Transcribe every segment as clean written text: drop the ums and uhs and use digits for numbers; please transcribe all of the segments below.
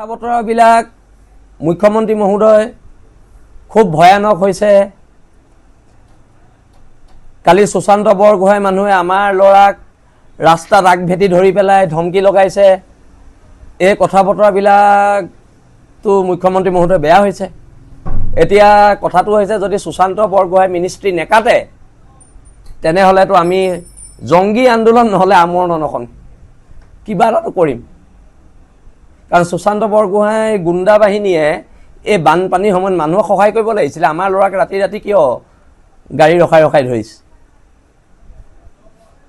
কথা বতৰাবিলাক মুখ্যমন্ত্ৰী মহোদয় খুব ভয়ানক হৈছে। কালি সুশান্ত বৰগোহাঁই মানুহে আমাৰ ল'ৰাক ৰাস্তাত আগভেটি ধৰি পেলাই ধমকি লগাইছে। এই কথা বতৰাবিলাকতো মুখ্যমন্ত্ৰী মহোদয় বেয়া হৈছে। এতিয়া কথাটো হৈছে যদি সুশান্ত বৰগোহাঁই মিনিষ্ট্ৰী নেকাটে তেনেহ'লেতো আমি জংগী আন্দোলন নহ'লে আমৰণ অনশন কিবা এটাতো কৰিম। কাৰণ সুশান্ত বৰগোহাঁই গুণ্ডা বাহিনীয়ে এই বানপানীৰ সময়ত মানুহক সহায় কৰিব লাগিছিলে। আমাৰ ল'ৰাক ৰাতি ৰাতি কিয় গাড়ী ৰখাই ৰখাই ধৰিছে?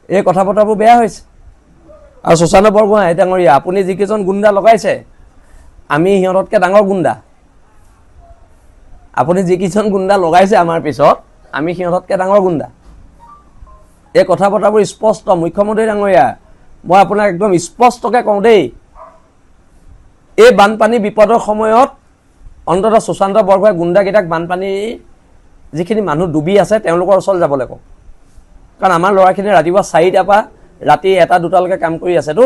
এই কথা বতৰাবোৰ বেয়া হৈছে। আৰু সুশান্ত বৰগোহাঁই ডাঙৰীয়া, আপুনি যিকেইজন গুণ্ডা লগাইছে আমি সিহঁততকৈ ডাঙৰ গুণ্ডা। আপুনি যিকেইজন গুণ্ডা লগাইছে আমাৰ পিছত আমি সিহঁততকৈ ডাঙৰ গুণ্ডা। এই কথা বতৰাবোৰ স্পষ্ট। মুখ্যমন্ত্ৰী ডাঙৰীয়া, মই আপোনাক একদম স্পষ্টকৈ কওঁ দেই, এই বানপানী বিপদৰ সময়ত অন্ততঃ সুশান্ত বৰগোহাঁই গুণ্ডাকেইটাক বানপানীৰ যিখিনি মানুহ ডুবি আছে তেওঁলোকৰ ওচৰত যাবলৈ কওঁ। কাৰণ আমাৰ ল'ৰাখিনি ৰাতিপুৱা 4টাৰ পৰা ৰাতি 1-2টালৈকে কাম কৰি আছেতো।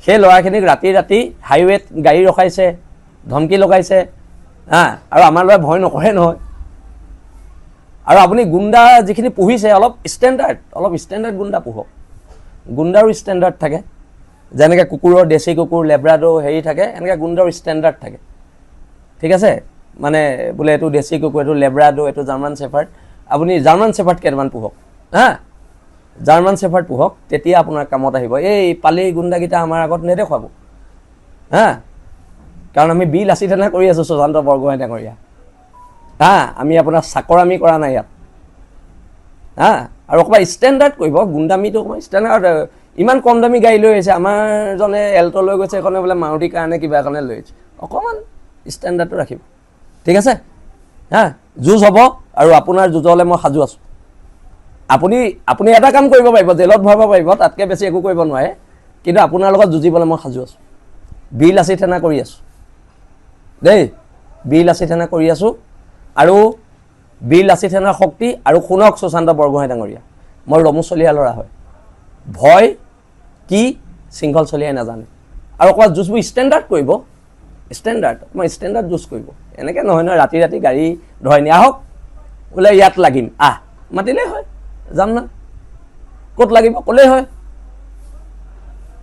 সেই ল'ৰাখিনিক ৰাতি ৰাতি হাইৱেত গাড়ী ৰখাইছে, ধমকি লগাইছে। আৰু আমাৰ ল'ৰাই ভয় নকৰে নহয়। আৰু আপুনি গুণ্ডা যিখিনি পুহিছে অলপ ষ্টেণ্ডাৰ্ড গুণ্ডা পোহক। গুণ্ডাৰো ষ্টেণ্ডাৰ্ড থাকে, যেনেকৈ কুকুৰৰ দেশী কুকুৰ লেব্ৰাডৰ হেৰি থাকে, এনেকৈ গুণ্ডাৰো ষ্টেণ্ডাৰ্ড থাকে। ঠিক আছে, মানে বোলে এইটো দেশী কুকুৰ, এইটো লেব্ৰাডৰ, এইটো জাৰ্মান শ্বেফাৰ্ড। আপুনি জাৰ্মান শ্বেফাৰ্ড কেইটামান পোহক, জাৰ্মান শ্বেফাৰ্ড পোহক, তেতিয়া আপোনাৰ কামত আহিব। এই পালি গুণ্ডাকেইটা আমাৰ আগত নেদেখুৱাব। কাৰণ আমি বিল আছি তেনে কৰি আছোঁ সুশান্ত বৰগোহাঁই ডাঙৰীয়া। আমি আপোনাৰ চাকৰামি কৰা নাই ইয়াত। আৰু অকণমান ষ্টেণ্ডাৰ্ড কৰিব, গুণ্ডামিটো অকণমান ষ্টেণ্ডাৰ্ড। ইমান কম দামী গাড়ী লৈ আহিছে, আমাৰজনে এল্ট' লৈ গৈছে, এখনে বোলে মাৰুতিৰ কাৰণে কিবা কাৰণে লৈ আহিছে। অকণমান ষ্টেণ্ডাৰ্ডটো ৰাখিব, ঠিক আছে? যুঁজ হ'ব আৰু আপোনাৰ যুঁজলৈ মই সাজু আছোঁ। আপুনি এটা কাম কৰিব পাৰিব, জেলত ভৰাব পাৰিব, তাতকৈ বেছি একো কৰিব নোৱাৰে। কিন্তু আপোনাৰ লগত যুঁজিবলৈ মই সাজু আছোঁ। বিল আছি থেনা কৰি আছোঁ দেই, বিল আছি থেনা কৰি আছোঁ। আৰু বিল আছি থেনাৰ শক্তি। আৰু শুনক সুশান্ত বৰগোহাঁই ডাঙৰীয়া, মই ৰমুচলীয়া ল'ৰা হয়। ভয় কি শৃংখল চলিয়াই নাজানে। আৰু অকণমান যুঁজবোৰ ষ্টেণ্ডাৰ্ড কৰিব, অকণমান ষ্টেণ্ডাৰ্ড যুঁজ কৰিব। এনেকৈ নহয় নহয় ৰাতি ৰাতি গাড়ী ধৰাই নি আহক বোলে ইয়াত লাগিম, মাতিলেই হয়, যাম না। ক'ত লাগিব ক'লেই হয়,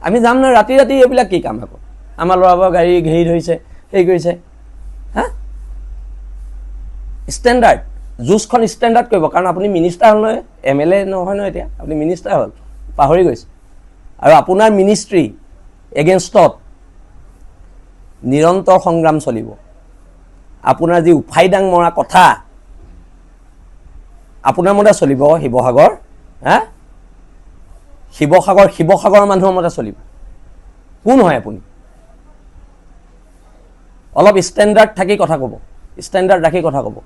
আমি যাম না। ৰাতি ৰাতি এইবিলাক কি কাম আকৌ? আমাৰ ল'ৰাবোৰৰ গাড়ী ঘেৰি ধৰিছে, হেৰি কৰিছে। ষ্টেণ্ডাৰ্ড যুঁজখন ষ্টেণ্ডাৰ্ড কৰিব। কাৰণ আপুনি মিনিষ্টাৰ হ'ল নহয়, MLA নহয় নহয়, এতিয়া আপুনি মিনিষ্টাৰ হ'ল, পাহৰি গৈছে। আৰু আপোনাৰ মিনিষ্ট্ৰী এগেইনষ্টত নিৰন্তৰ সংগ্ৰাম চলিব। আপোনাৰ যি উফাইদাং মৰা কথা আপোনাৰ মতে চলিব শিৱসাগৰ, শিৱসাগৰ মানুহৰ মতে চলিব। কোন হয় আপুনি? অলপ ষ্টেণ্ডাৰ্ড থাকি কথা ক'ব, ষ্টেণ্ডাৰ্ড ৰাখি কথা ক'ব।